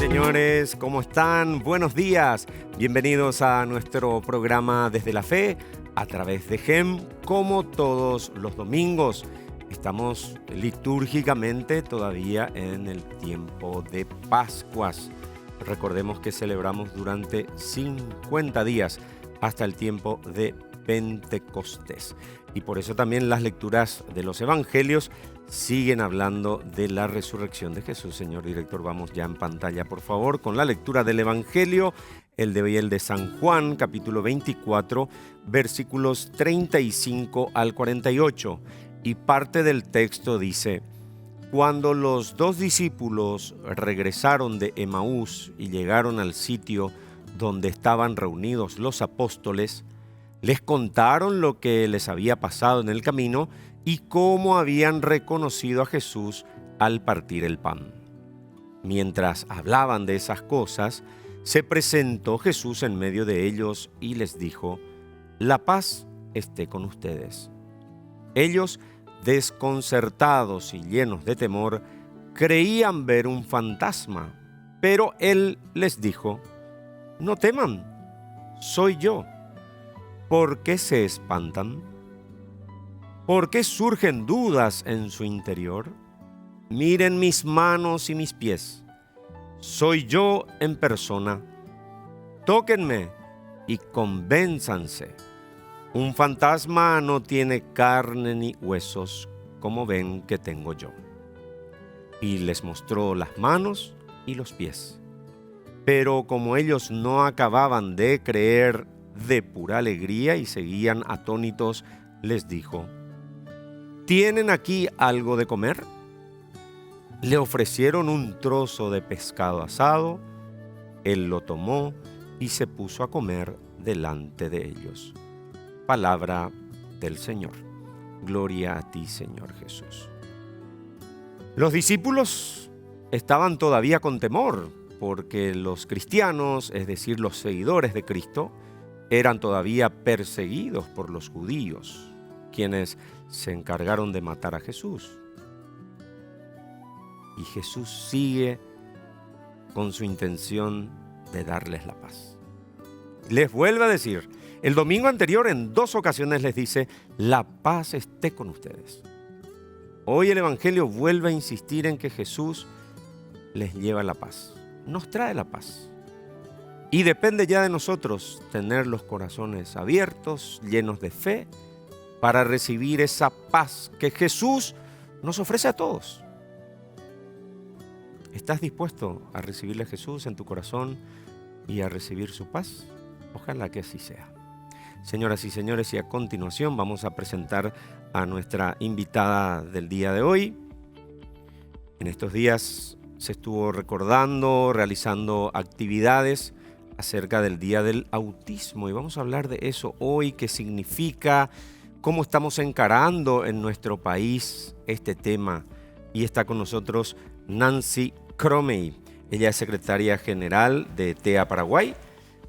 señores, ¿cómo están? Buenos días. Bienvenidos a nuestro programa Desde la Fe a través de GEM, como todos los domingos. Estamos litúrgicamente todavía en el tiempo de Pascuas. Recordemos que celebramos durante 50 días hasta el tiempo de Pentecostés. Y por eso también las lecturas de los evangelios siguen hablando de la resurrección de Jesús. Señor director, vamos ya en pantalla, por favor, con la lectura del evangelio, el de hoy, el de San Juan, capítulo 24, versículos 35 al 48. Y parte del texto dice: Cuando los dos discípulos regresaron de Emaús y llegaron al sitio donde estaban reunidos los apóstoles, les contaron lo que les había pasado en el camino y cómo habían reconocido a Jesús al partir el pan. Mientras hablaban de esas cosas, se presentó Jesús en medio de ellos y les dijo: La paz esté con ustedes. Ellos, desconcertados y llenos de temor, creían ver un fantasma, pero él les dijo: No teman, soy yo. ¿Por qué se espantan? ¿Por qué surgen dudas en su interior? Miren mis manos y mis pies. Soy yo en persona. Tóquenme y convénzanse. Un fantasma no tiene carne ni huesos, como ven que tengo yo. Y les mostró las manos y los pies. Pero como ellos no acababan de creer de pura alegría y seguían atónitos, les dijo: ¿Tienen aquí algo de comer? Le ofrecieron un trozo de pescado asado. Él lo tomó y se puso a comer delante de ellos. Palabra del Señor. Gloria a ti, Señor Jesús. Los discípulos estaban todavía con temor, porque los cristianos, es decir, los seguidores de Cristo, eran todavía perseguidos por los judíos, quienes se encargaron de matar a Jesús. Y Jesús sigue con su intención de darles la paz. Les vuelve a decir, el domingo anterior en 2 ocasiones les dice: la paz esté con ustedes. Hoy el evangelio vuelve a insistir en que Jesús les lleva la paz, nos trae la paz. Y depende ya de nosotros tener los corazones abiertos, llenos de fe, para recibir esa paz que Jesús nos ofrece a todos. ¿Estás dispuesto a recibirle a Jesús en tu corazón y a recibir su paz? Ojalá que así sea. Señoras y señores, y a continuación vamos a presentar a nuestra invitada del día de hoy. En estos días se estuvo recordando, realizando actividades acerca del Día del Autismo, y vamos a hablar de eso hoy, qué significa, cómo estamos encarando en nuestro país este tema. Y está con nosotros Nancy Cromey. Ella es secretaria general de TEA Paraguay,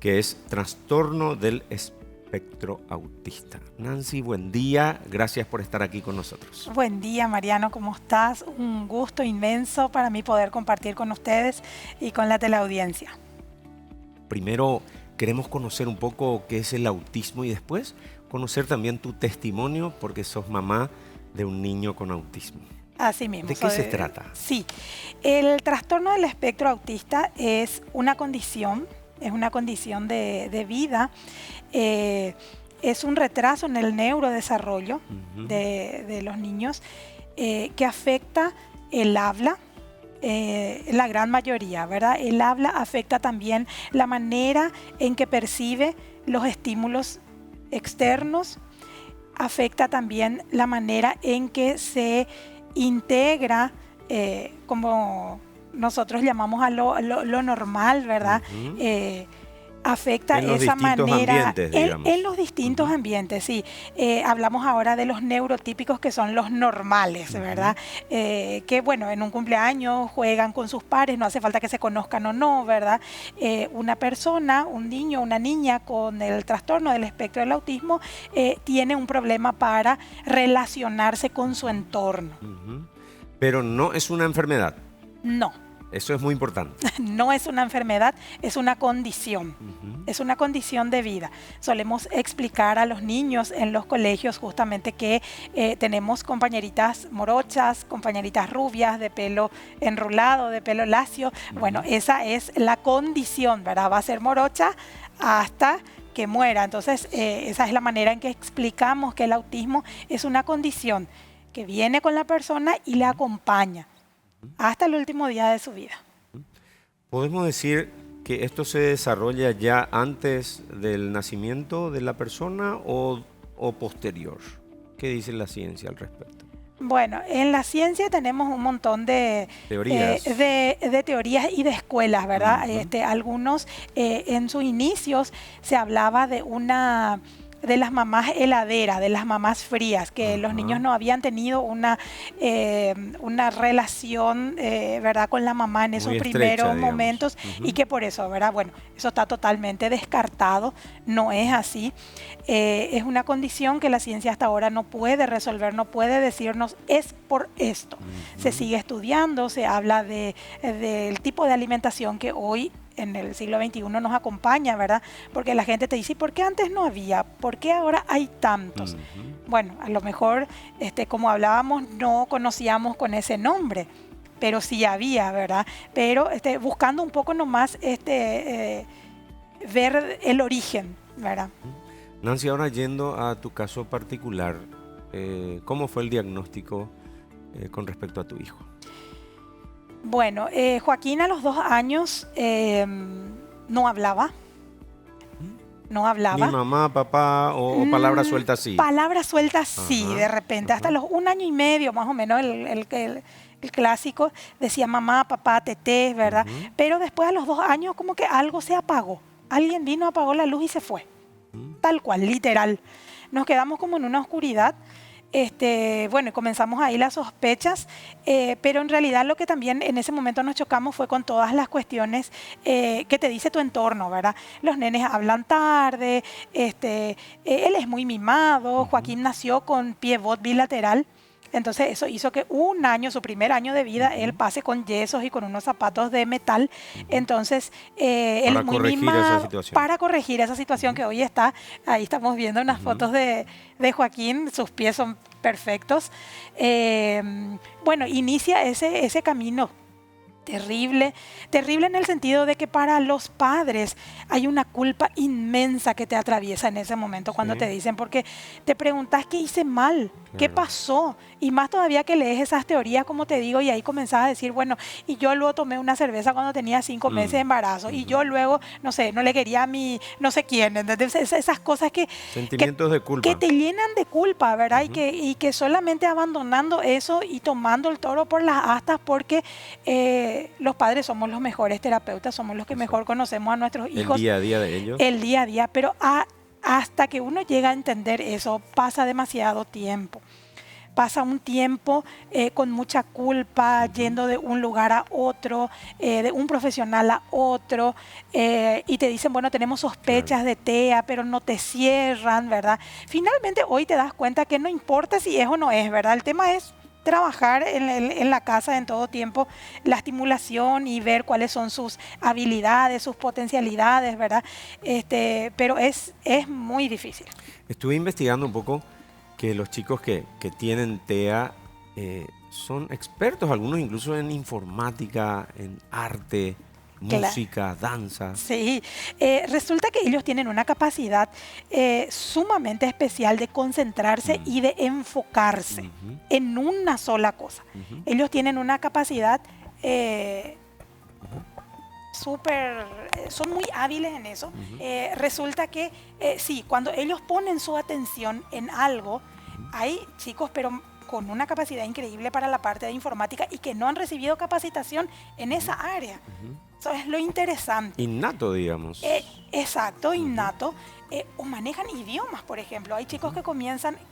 que es Trastorno del Espectro Autista. Nancy, buen día, gracias por estar aquí con nosotros. Buen día, Mariano, ¿cómo estás? Un gusto inmenso para mí poder compartir con ustedes y con la teleaudiencia. Primero queremos conocer un poco qué es el autismo y después conocer también tu testimonio, porque sos mamá de un niño con autismo. Así mismo. ¿De qué se trata? Sí, el trastorno del espectro autista es una condición de vida, es un retraso en el neurodesarrollo de los niños que afecta el habla. La gran mayoría, ¿verdad? El habla afecta también la manera en que percibe los estímulos externos, afecta también la manera en que se integra, como nosotros llamamos a lo normal, ¿verdad? Afecta esa manera en los distintos ambientes, sí. Hablamos ahora de los neurotípicos, que son los normales, ¿verdad? Que bueno, en un cumpleaños juegan con sus pares, no hace falta que se conozcan o no, ¿verdad? Una persona, un niño, una niña con el trastorno del espectro del autismo tiene un problema para relacionarse con su entorno. Pero no es una enfermedad. No. Eso es muy importante. No es una enfermedad, es una condición. Es una condición de vida. Solemos explicar a los niños en los colegios justamente que tenemos compañeritas morochas, compañeritas rubias, de pelo enrulado, de pelo lacio. Bueno, esa es la condición, ¿verdad? Va a ser morocha hasta que muera. Entonces, esa es la manera en que explicamos que el autismo es una condición que viene con la persona y le acompaña hasta el último día de su vida. ¿Podemos decir que esto se desarrolla ya antes del nacimiento de la persona o posterior? ¿Qué dice la ciencia al respecto? Bueno, en la ciencia tenemos un montón de teorías, de teorías y de escuelas, ¿verdad? Algunos en sus inicios se hablaba de las mamás heladeras, de las mamás frías, que los niños no habían tenido una relación, ¿verdad?, con la mamá en esos primeros momentos y que por eso, ¿verdad? Bueno, eso está totalmente descartado, no es así. Es una condición que la ciencia hasta ahora no puede resolver, no puede decirnos es por esto. Se sigue estudiando, se habla del tipo de alimentación que hoy en el siglo XXI nos acompaña, ¿verdad? Porque la gente te dice, ¿por qué antes no había? ¿Por qué ahora hay tantos? Bueno, a lo mejor, como hablábamos, no conocíamos con ese nombre, pero sí había, ¿verdad? Pero buscando un poco nomás ver el origen, ¿verdad? Nancy, ahora yendo a tu caso particular, ¿cómo fue el diagnóstico con respecto a tu hijo? Bueno, Joaquín a los 2 años no hablaba. No hablaba. ¿Ni mamá, papá o palabras sueltas sí? Palabras sueltas sí, de repente. Hasta los 1 año y medio, más o menos, el clásico decía mamá, papá, teté, ¿verdad? Pero después a los 2 años como que algo se apagó. Alguien vino, apagó la luz y se fue. Tal cual, literal. Nos quedamos como en una oscuridad. Bueno, y comenzamos ahí las sospechas, pero en realidad lo que también en ese momento nos chocamos fue con todas las cuestiones que te dice tu entorno, ¿verdad? Los nenes hablan tarde, él es muy mimado, Joaquín nació con pie-bot bilateral. Entonces eso hizo que 1 año, su primer año de vida, él pase con yesos y con unos zapatos de metal. Entonces él es muy mimado para corregir esa situación que hoy está. Ahí estamos viendo unas fotos de Joaquín, sus pies son perfectos. Bueno, inicia ese camino. Terrible, terrible en el sentido de que para los padres hay una culpa inmensa que te atraviesa en ese momento cuando te dicen, porque te preguntas qué hice mal, qué pasó, y más todavía que lees esas teorías, como te digo, y ahí comenzás a decir, bueno, y yo luego tomé una cerveza cuando tenía 5 meses de embarazo, y yo luego, no sé, no le quería a mi no sé quién, ¿entendés? Esas cosas sentimientos de culpa, que te llenan de culpa, ¿verdad? Y que solamente abandonando eso y tomando el toro por las astas, porque los padres somos los mejores terapeutas, somos los que mejor conocemos a nuestros hijos. El día a día de ellos. El día a día, pero hasta que uno llega a entender eso, pasa demasiado tiempo. Pasa un tiempo con mucha culpa, yendo de un lugar a otro, de un profesional a otro, y te dicen, bueno, tenemos sospechas de TEA, pero no te cierran, ¿verdad? Finalmente hoy te das cuenta que no importa si es o no es, ¿verdad? El tema es trabajar en la casa en todo tiempo la estimulación y ver cuáles son sus habilidades, sus potencialidades, ¿verdad? Pero es muy difícil. Estuve investigando un poco que los chicos que tienen TEA son expertos, algunos incluso en informática, en arte, música, danza. Sí, resulta que ellos tienen una capacidad sumamente especial de concentrarse y de enfocarse en una sola cosa. Ellos tienen una capacidad son muy hábiles en eso. Resulta que sí, cuando ellos ponen su atención en algo, hay chicos, pero con una capacidad increíble para la parte de informática y que no han recibido capacitación en esa área. Eso es lo interesante. Innato, digamos. Exacto, innato. O manejan idiomas, por ejemplo. Hay chicos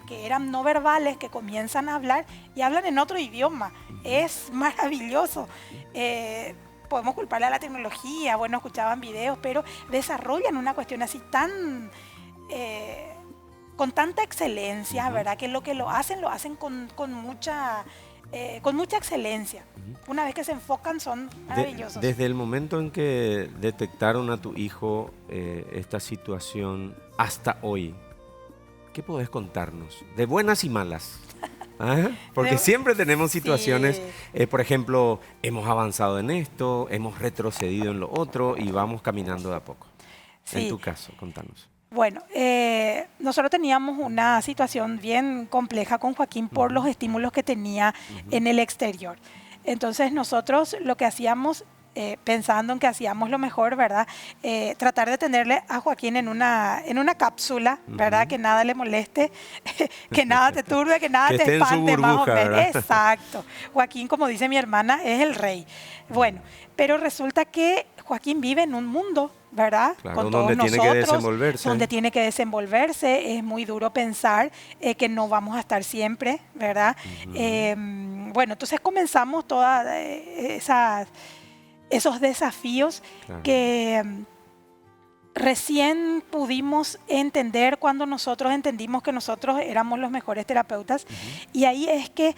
que eran no verbales, que comienzan a hablar y hablan en otro idioma. Es maravilloso. Podemos culparle a la tecnología, bueno, escuchaban videos, pero desarrollan una cuestión así tan... con tanta excelencia, ¿verdad? Que lo hacen con mucha con mucha excelencia. Una vez que se enfocan son maravillosos. Desde el momento en que detectaron a tu hijo esta situación hasta hoy, ¿qué podés contarnos? De buenas y malas. ¿Ah? Porque siempre tenemos situaciones, por ejemplo, hemos avanzado en esto, hemos retrocedido en lo otro y vamos caminando de a poco. Sí. En tu caso, contanos. Bueno, nosotros teníamos una situación bien compleja con Joaquín por los estímulos que tenía en el exterior. Entonces nosotros lo que hacíamos, pensando en que hacíamos lo mejor, ¿verdad? Tratar de tenerle a Joaquín en una cápsula, ¿verdad? Que nada le moleste, que nada te turbe, que nada que te espante, burbuja, más o menos. ¿verdad? Exacto. Joaquín, como dice mi hermana, es el rey. Bueno, pero resulta que Joaquín vive en un mundo, ¿verdad? Claro, con donde todos tiene nosotros, que desenvolverse. Donde tiene que desenvolverse. Es muy duro pensar que no vamos a estar siempre, ¿verdad? Bueno, entonces comenzamos todas esos desafíos que recién pudimos entender cuando nosotros entendimos que nosotros éramos los mejores terapeutas. Y ahí es que,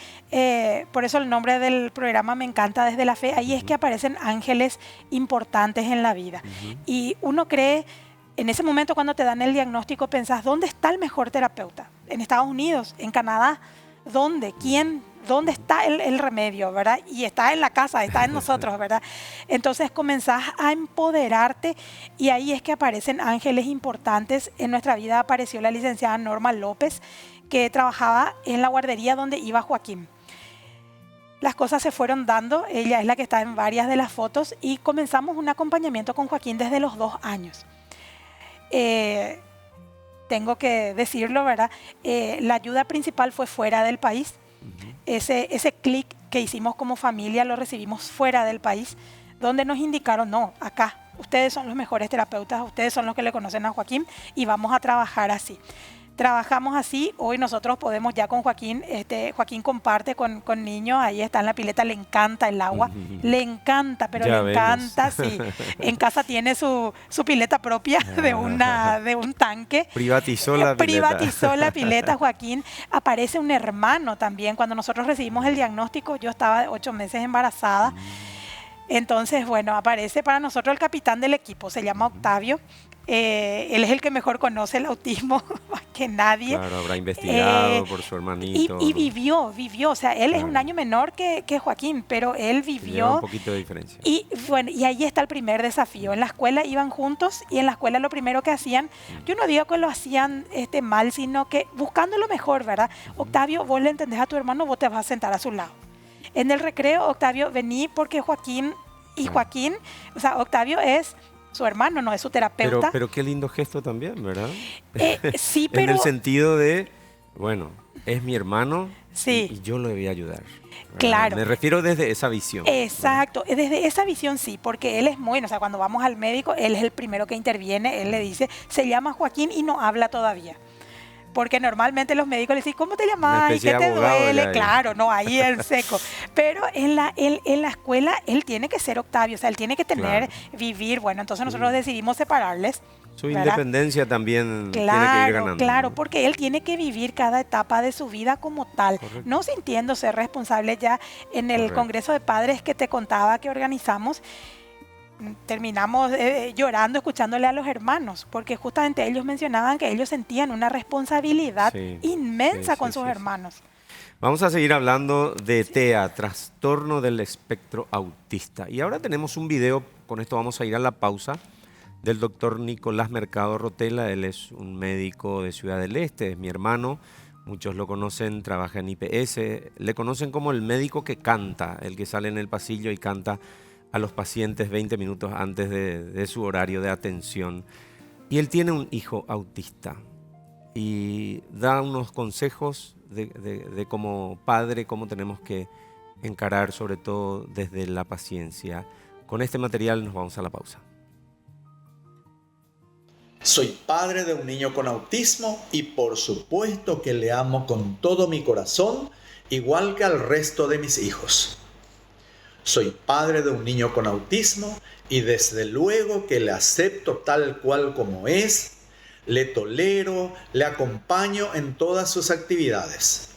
por eso el nombre del programa me encanta, Desde la Fe, ahí es que aparecen ángeles importantes en la vida. Y uno cree, en ese momento cuando te dan el diagnóstico, pensás, ¿dónde está el mejor terapeuta? ¿En Estados Unidos? ¿En Canadá? ¿Dónde? ¿Quién? ¿Dónde está el remedio, verdad? Y está en la casa, está en nosotros, ¿verdad? Entonces comenzás a empoderarte y ahí es que aparecen ángeles importantes. En nuestra vida apareció la licenciada Norma López, que trabajaba en la guardería donde iba Joaquín. Las cosas se fueron dando, ella es la que está en varias de las fotos y comenzamos un acompañamiento con Joaquín desde los 2 años. Tengo que decirlo, ¿verdad? La ayuda principal fue fuera del país. Ese clic que hicimos como familia lo recibimos fuera del país, donde nos indicaron, no, acá, ustedes son los mejores terapeutas, ustedes son los que le conocen a Joaquín y vamos a trabajar así. Trabajamos así, hoy nosotros podemos ya con Joaquín, Joaquín comparte con niños, ahí está en la pileta, le encanta el agua, le encanta, pero ya le encanta, sí. En casa tiene su pileta propia de un tanque. Privatizó la pileta. Privatizó la pileta, Joaquín. Aparece un hermano también, cuando nosotros recibimos el diagnóstico, yo estaba 8 meses embarazada. Entonces, bueno, aparece para nosotros el capitán del equipo, se llama Octavio. Él es el que mejor conoce el autismo más que nadie. Claro, habrá investigado por su hermanito. Y vivió. O sea, él es un año menor que Joaquín, pero él vivió. Lleva un poquito de diferencia. Y bueno, y ahí está el primer desafío. En la escuela iban juntos y en la escuela lo primero que hacían, yo no digo que lo hacían mal, sino que buscando lo mejor, ¿verdad? Octavio, vos le entendés a tu hermano, vos te vas a sentar a su lado. En el recreo, Octavio, vení porque Joaquín, o sea, Octavio es su hermano, no es su terapeuta. Pero qué lindo gesto también, ¿verdad? Sí, pero... En el sentido de, bueno, es mi hermano y yo lo voy a ayudar. ¿Verdad? Claro. Me refiero desde esa visión. Exacto, ¿verdad? Desde esa visión sí, porque él es muy, o sea, cuando vamos al médico, él es el primero que interviene, él le dice, se llama Joaquín y no habla todavía. Porque normalmente los médicos le dicen, ¿cómo te llamas? ¿Y qué te duele? Claro, no, ahí en seco. Pero en la escuela él tiene que ser Octavio, o sea, él tiene que vivir. Bueno, entonces nosotros decidimos separarles. Su independencia también tiene que ir ganando. Claro, porque él tiene que vivir cada etapa de su vida como tal, no sintiéndose responsable. Ya en el Congreso de Padres que te contaba que organizamos, terminamos llorando, escuchándole a los hermanos, porque justamente ellos mencionaban que ellos sentían una responsabilidad inmensa con sus hermanos. Vamos a seguir hablando de TEA, trastorno del espectro autista. Y ahora tenemos un video, con esto vamos a ir a la pausa, del doctor Nicolás Mercado Rotela. Él es un médico de Ciudad del Este, es mi hermano, muchos lo conocen, trabaja en IPS, le conocen como el médico que canta, el que sale en el pasillo y canta a los pacientes 20 minutos antes de su horario de atención. Y él tiene un hijo autista y da unos consejos de como padre, cómo tenemos que encarar, sobre todo desde la paciencia. Con este material nos vamos a la pausa. Soy padre de un niño con autismo y por supuesto que le amo con todo mi corazón, igual que al resto de mis hijos. Soy padre de un niño con autismo y desde luego que le acepto tal cual como es, le tolero, le acompaño en todas sus actividades.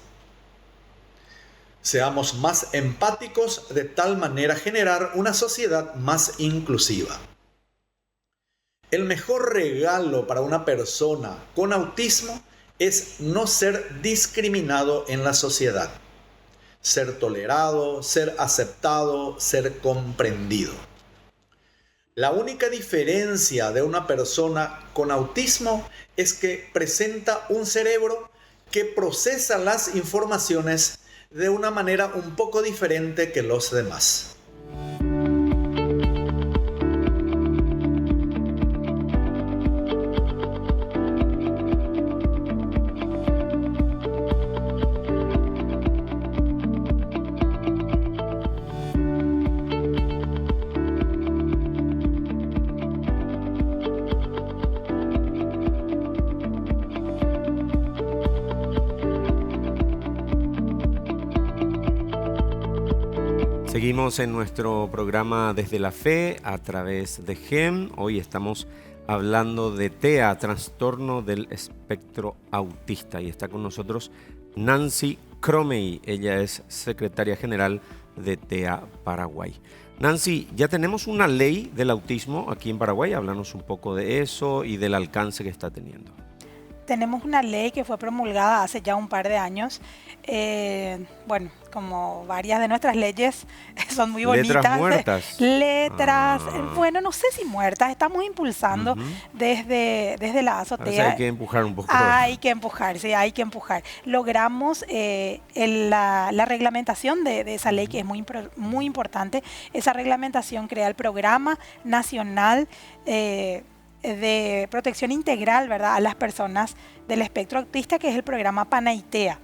Seamos más empáticos de tal manera generar una sociedad más inclusiva. El mejor regalo para una persona con autismo es no ser discriminado en la sociedad, ser tolerado, ser aceptado, ser comprendido. La única diferencia de una persona con autismo es que presenta un cerebro que procesa las informaciones de una manera un poco diferente que los demás. Seguimos en nuestro programa Desde la Fe a través de GEM. Hoy estamos hablando de TEA, trastorno del espectro autista, y está con nosotros Nancy Cromey. Ella es secretaria general de TEA Paraguay. Nancy, ya tenemos una ley del autismo aquí en Paraguay. Háblanos un poco de eso y del alcance que está teniendo. Tenemos una ley que fue promulgada hace ya un par de años. Bueno, como varias de nuestras leyes son muy bonitas. Letras muertas. Bueno, no sé si muertas. Estamos impulsando desde la azotea. Hay que empujar un poco. Hay que empujar, sí, hay que empujar. Logramos la reglamentación de esa ley, que es muy importante. Esa reglamentación crea el Programa Nacional de Protección Integral, ¿verdad?, a las personas del espectro autista, que es el programa PANAITEA.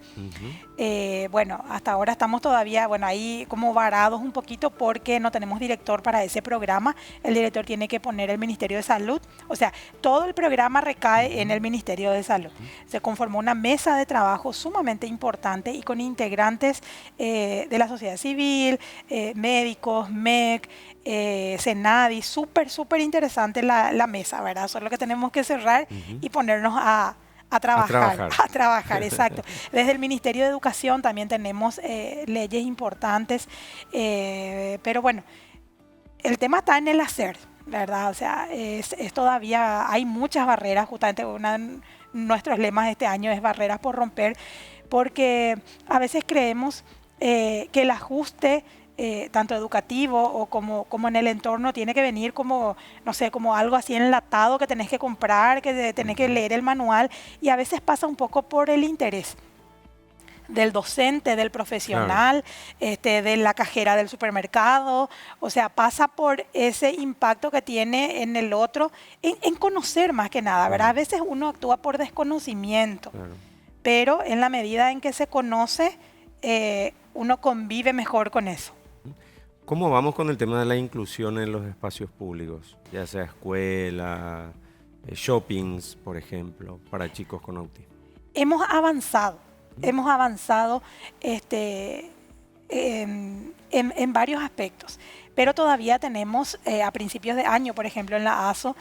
Bueno, hasta ahora estamos todavía, ahí como varados un poquito porque no tenemos director para ese programa. El director tiene que poner el Ministerio de Salud. O sea, todo el programa recae en el Ministerio de Salud. Se conformó una mesa de trabajo sumamente importante y con integrantes de la sociedad civil, médicos, MEC, Senadi. Súper interesante la mesa, ¿verdad? Solo que tenemos que cerrar y ponernos a trabajar, exacto. Desde el Ministerio de Educación también tenemos leyes importantes, pero bueno, el tema está en el hacer, ¿verdad? O sea, es todavía hay muchas barreras. Justamente uno de nuestros lemas de este año es barreras por romper, porque a veces creemos que el ajuste tanto educativo o como en el entorno tiene que venir como, no sé, como algo así enlatado que tenés que comprar, que tenés que leer el manual, y a veces pasa un poco por el interés del docente, del profesional, de la cajera del supermercado. O sea, pasa por ese impacto que tiene en el otro, en conocer más que nada, ¿verdad? A veces uno actúa por desconocimiento, pero en la medida en que se conoce, uno convive mejor con eso. ¿Cómo vamos con el tema de la inclusión en los espacios públicos? Ya sea escuela, shoppings, por ejemplo, para chicos con autismo. Hemos avanzado en varios aspectos, pero todavía tenemos a principios de año, por ejemplo, en la ASO,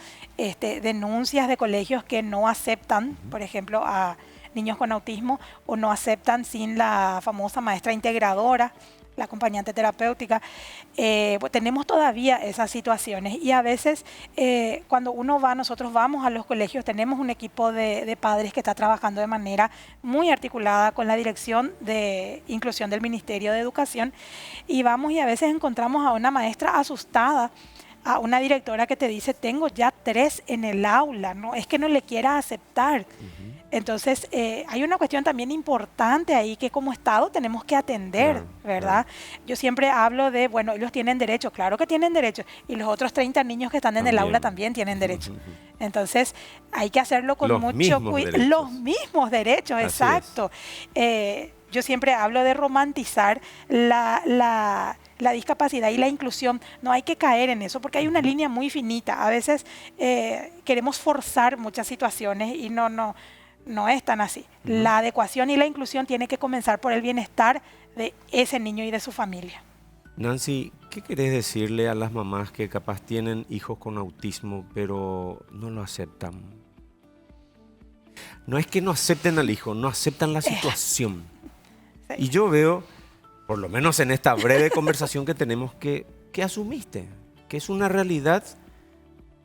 denuncias de colegios que no aceptan, por ejemplo, a niños con autismo, o no aceptan sin la famosa maestra integradora, la acompañante terapéutica. Tenemos todavía esas situaciones, y a veces cuando nosotros vamos a los colegios, tenemos un equipo de padres que está trabajando de manera muy articulada con la Dirección de Inclusión del Ministerio de Educación, y vamos y a veces encontramos a una maestra asustada, a una directora que te dice: tengo ya 3 en el aula, no es que no le quiera aceptar. Entonces, hay una cuestión también importante ahí que como Estado tenemos que atender, ¿verdad? Yo siempre hablo de, bueno, ellos tienen derechos, claro que tienen derechos, y los otros 30 niños que están en el aula también tienen derechos. Entonces, hay que hacerlo con mucho cuidado. Los mismos derechos, exacto. Yo siempre hablo de romantizar la discapacidad y la inclusión. No hay que caer en eso, porque hay una línea muy finita. A veces queremos forzar muchas situaciones y no es tan así. La adecuación y la inclusión tiene que comenzar por el bienestar de ese niño y de su familia. Nancy, ¿qué querés decirle a las mamás que capaz tienen hijos con autismo pero no lo aceptan? No es que no acepten al hijo, no aceptan la situación. Sí. Y yo veo, por lo menos en esta breve conversación que tenemos, que asumiste, que es una realidad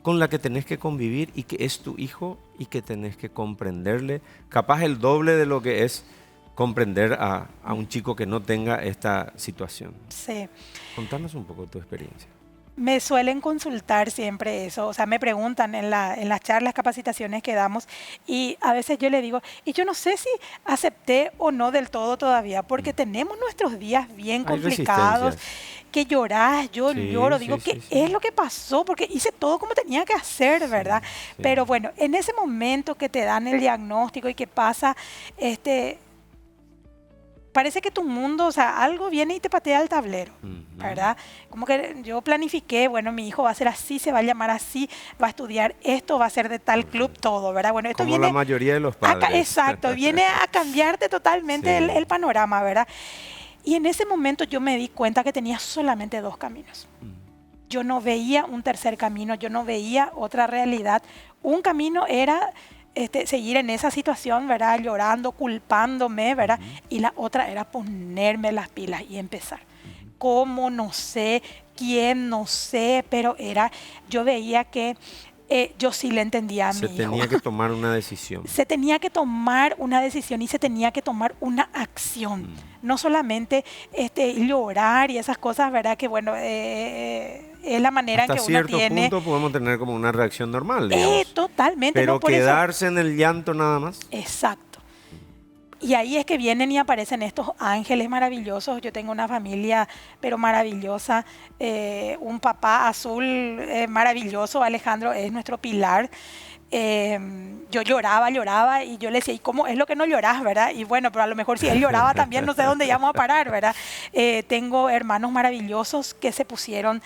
con la que tenés que convivir y que es tu hijo y que tenés que comprenderle, capaz el doble de lo que es comprender a un chico que no tenga esta situación. Sí. Contanos un poco tu experiencia. Me suelen consultar siempre eso, o sea, me preguntan en las charlas, capacitaciones que damos, y a veces yo le digo, y yo no sé si acepté o no del todo todavía, porque tenemos nuestros días bien Hay complicados, resistencias. que llorás, yo Sí, lloro, sí, digo, sí, ¿qué sí. es lo que pasó? Porque hice todo como tenía que hacer, ¿verdad? Sí. Pero bueno, en ese momento que te dan el diagnóstico y que pasa, parece que tu mundo, o sea, algo viene y te patea el tablero, ¿verdad? Como que yo planifiqué, bueno, mi hijo va a ser así, se va a llamar así, va a estudiar esto, va a ser de tal club, todo, ¿verdad? Bueno, esto Como viene la mayoría de los padres. exacto, viene a cambiarte totalmente Sí. el panorama, ¿verdad? Y en ese momento yo me di cuenta que tenía solamente dos caminos. Yo no veía un tercer camino, yo no veía otra realidad. Un camino era seguir en esa situación, ¿verdad? Llorando, culpándome, ¿verdad? Y la otra era ponerme las pilas y empezar. ¿Cómo? No sé. ¿Quién? No sé. Pero yo veía que yo sí le entendía a mi Se hijo. tenía que tomar una decisión. Se tenía que tomar una decisión y se tenía que tomar una acción. No solamente llorar y esas cosas, ¿verdad? Que bueno, es la manera Hasta en que uno cierto tiene. punto podemos tener como una reacción normal, digamos. Totalmente, Pero no por eso. quedarse en el llanto nada más. Exacto. Y ahí es que vienen y aparecen estos ángeles maravillosos. Yo tengo una familia, pero maravillosa, un papá azul maravilloso, Alejandro es nuestro pilar. Yo lloraba y yo le decía, ¿y cómo es lo que no llorás, verdad? Y bueno, pero a lo mejor si él lloraba también no sé dónde íbamos a parar, ¿verdad? Tengo hermanos maravillosos que se pusieron.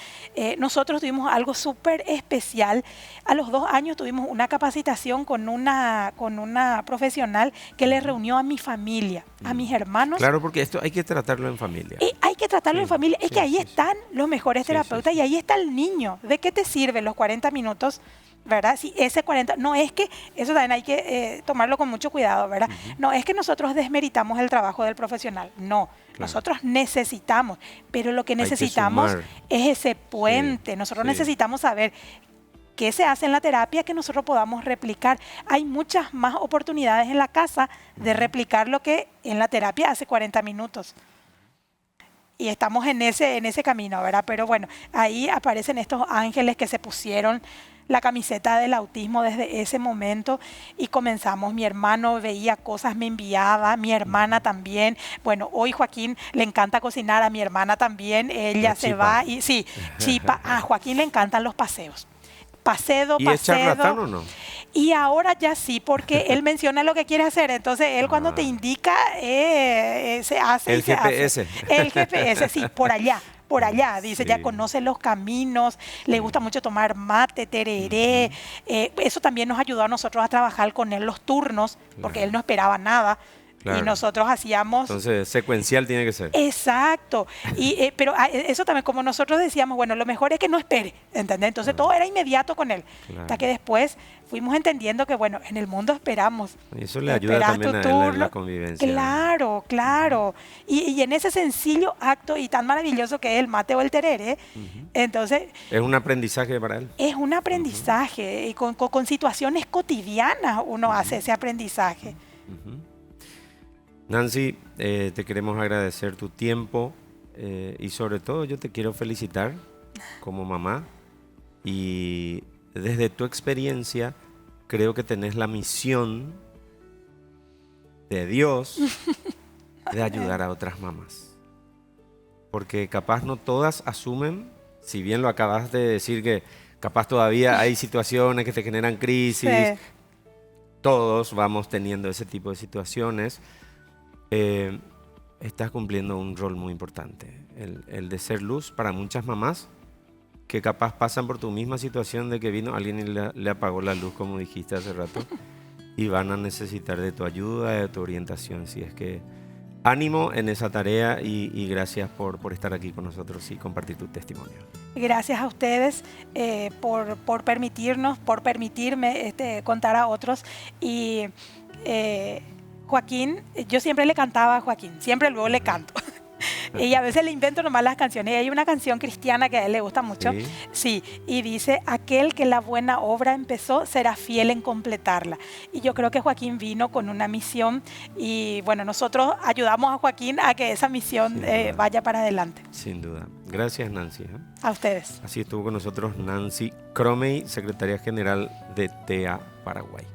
Nosotros tuvimos algo súper especial. A los 2 años tuvimos una capacitación con una profesional que le reunió a mi familia, a mis hermanos. Claro, porque esto hay que tratarlo en familia. Y hay que tratarlo Sí, en familia. Es sí, que ahí sí, están los mejores terapeutas y ahí está el niño. ¿De qué te sirven los 40 minutos? ¿Verdad? Si ese 40, no es que, eso también hay que tomarlo con mucho cuidado, ¿verdad? No es que nosotros desmeritamos el trabajo del profesional, no. Nosotros necesitamos, pero lo que necesitamos es ese puente. Nosotros necesitamos saber qué se hace en la terapia que nosotros podamos replicar. Hay muchas más oportunidades en la casa de replicar lo que en la terapia hace 40 minutos. Y estamos en ese camino, ¿verdad? Pero bueno, ahí aparecen estos ángeles que se pusieron la camiseta del autismo desde ese momento y comenzamos. Mi hermano veía cosas, me enviaba, mi hermana también. Bueno, hoy Joaquín le encanta cocinar, a mi hermana también. Ella se va y sí, Chipa. A Joaquín le encantan los paseos. ¿Y es charlatán o no? Y ahora ya sí, porque él menciona lo que quiere hacer. Entonces, él cuando te indica, se hace el y se GPS. hace. El GPS, sí, por allá, dice, ya conoce los caminos, le gusta mucho tomar mate, tereré. Eso también nos ayudó a nosotros a trabajar con él los turnos, porque él no esperaba nada. Y nosotros hacíamos... Entonces, secuencial tiene que ser. Exacto. Pero eso también, como nosotros decíamos, bueno, lo mejor es que no espere, ¿entendés? Entonces todo era inmediato con él. Hasta que después fuimos entendiendo que, bueno, en el mundo esperamos. Y eso le ayuda también a él en la convivencia. Claro, claro. Y en ese sencillo acto y tan maravilloso que es el mate o el tereré, entonces... Es un aprendizaje para él. Es un aprendizaje. Y con situaciones cotidianas uno hace ese aprendizaje. Nancy, te queremos agradecer tu tiempo y sobre todo yo te quiero felicitar como mamá y desde tu experiencia creo que tenés la misión de Dios de ayudar a otras mamás. Porque capaz no todas asumen, si bien lo acabas de decir que capaz todavía hay situaciones que te generan crisis, todos vamos teniendo ese tipo de situaciones. Estás cumpliendo un rol muy importante, el de ser luz para muchas mamás que capaz pasan por tu misma situación de que vino alguien y le apagó la luz, como dijiste hace rato, y van a necesitar de tu ayuda, de tu orientación. Si es que ánimo en esa tarea y gracias por estar aquí con nosotros y compartir tu testimonio. Gracias a ustedes por permitirnos, por permitirme contar a otros y... Joaquín, yo siempre le cantaba a Joaquín, siempre luego le canto. Y a veces le invento nomás las canciones. Y hay una canción cristiana que a él le gusta mucho. Sí. Sí, y dice, aquel que la buena obra empezó será fiel en completarla. Y yo creo que Joaquín vino con una misión y bueno, nosotros ayudamos a Joaquín a que esa misión vaya para adelante. Sin duda. Gracias, Nancy. A ustedes. Así estuvo con nosotros Nancy Cromey, secretaria general de TEA Paraguay.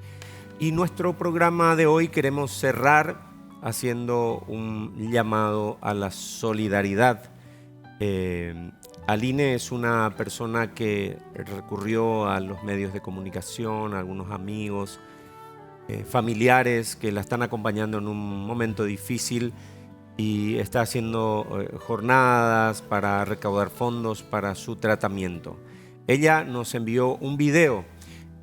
Y nuestro programa de hoy queremos cerrar haciendo un llamado a la solidaridad. Aline es una persona que recurrió a los medios de comunicación, a algunos amigos, familiares que la están acompañando en un momento difícil y está haciendo jornadas para recaudar fondos para su tratamiento. Ella nos envió un video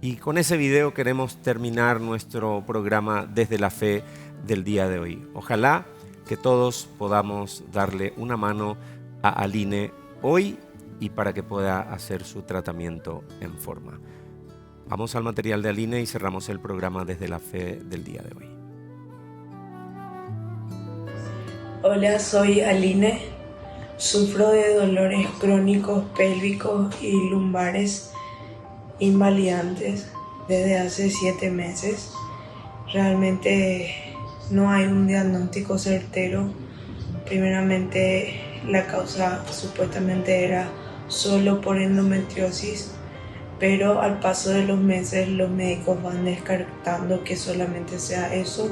y con ese video queremos terminar nuestro programa Desde la Fe del día de hoy. Ojalá que todos podamos darle una mano a Aline hoy y para que pueda hacer su tratamiento en forma. Vamos al material de Aline y cerramos el programa Desde la Fe del día de hoy. Hola, soy Aline. Sufro de dolores crónicos pélvicos y lumbares invalidantes desde hace 7 meses. Realmente no hay un diagnóstico certero. Primeramente, la causa supuestamente era solo por endometriosis, pero al paso de los meses los médicos van descartando que solamente sea eso,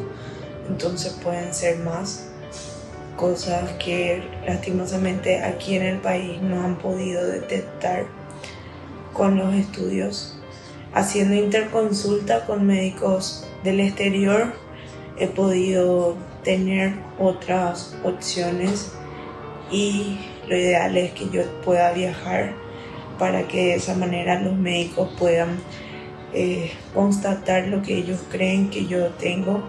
entonces pueden ser más cosas que lastimosamente aquí en el país no han podido detectar con los estudios. Haciendo interconsulta con médicos del exterior he podido tener otras opciones y lo ideal es que yo pueda viajar para que de esa manera los médicos puedan constatar lo que ellos creen que yo tengo,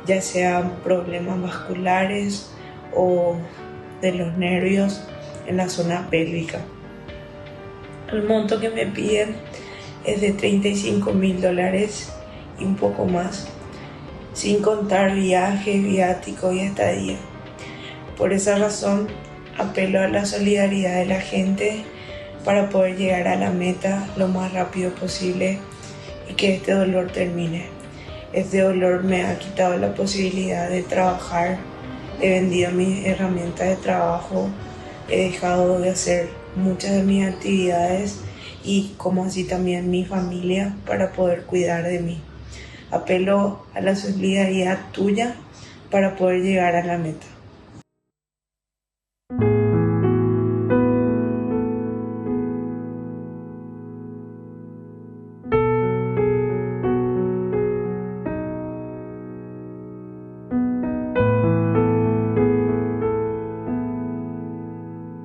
ya sean problemas vasculares o de los nervios en la zona pélvica. El monto que me piden es de $35,000 y un poco más, sin contar viaje, viático y estadía. Por esa razón, apelo a la solidaridad de la gente para poder llegar a la meta lo más rápido posible y que este dolor termine. Este dolor me ha quitado la posibilidad de trabajar, he vendido mis herramientas de trabajo, he dejado de hacer muchas de mis actividades y como así también mi familia para poder cuidar de mí. Apelo a la solidaridad tuya para poder llegar a la meta.